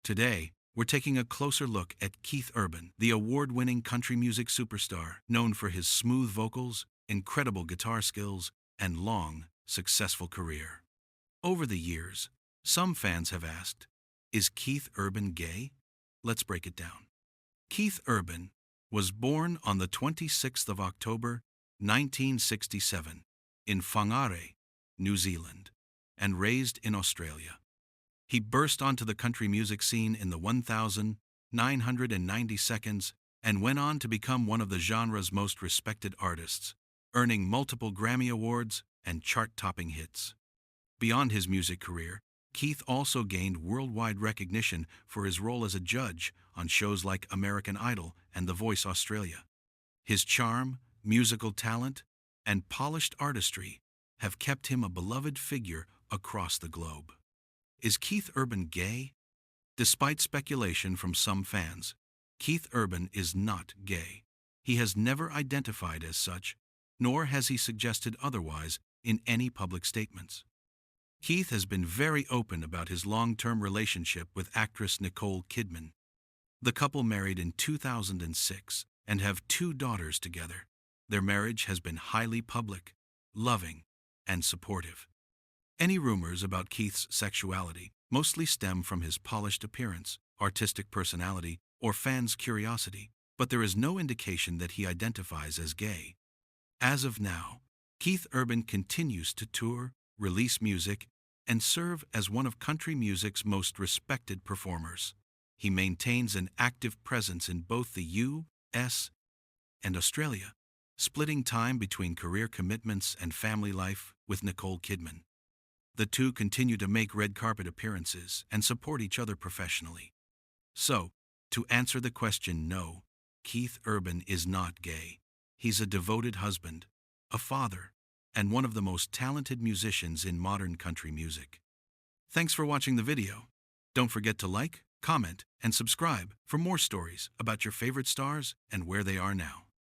Today, we're taking a closer look at Keith Urban, the award-winning country music superstar, known for his smooth vocals, incredible guitar skills, and long, successful career. Over the years, some fans have asked, is Keith Urban gay? Let's break it down. Keith Urban was born on the 26th of October, 1967, in Whangarei, New Zealand, and raised in Australia. He burst onto the country music scene in the 1990 seconds and went on to become one of the genre's most respected artists, earning multiple Grammy Awards and chart-topping hits. Beyond his music career, Keith also gained worldwide recognition for his role as a judge on shows like American Idol and The Voice Australia. His charm, musical talent, and polished artistry have kept him a beloved figure across the globe. Is Keith Urban gay? Despite speculation from some fans, Keith Urban is not gay. He has never identified as such, nor has he suggested otherwise in any public statements. Keith has been very open about his long-term relationship with actress Nicole Kidman. The couple married in 2006 and have 2 daughters together. Their marriage has been highly public, loving, and supportive. Any rumors about Keith's sexuality mostly stem from his polished appearance, artistic personality, or fans' curiosity, but there is no indication that he identifies as gay. As of now, Keith Urban continues to tour, release music, and serve as one of country music's most respected performers. He maintains an active presence in both the U.S. and Australia, splitting time between career commitments and family life with Nicole Kidman. The two continue to make red carpet appearances and support each other professionally. So, to answer the question, no, Keith Urban is not gay. He's a devoted husband, a father, and one of the most talented musicians in modern country music. Thanks for watching the video. Don't forget to like, comment, and subscribe for more stories about your favorite stars and where they are now.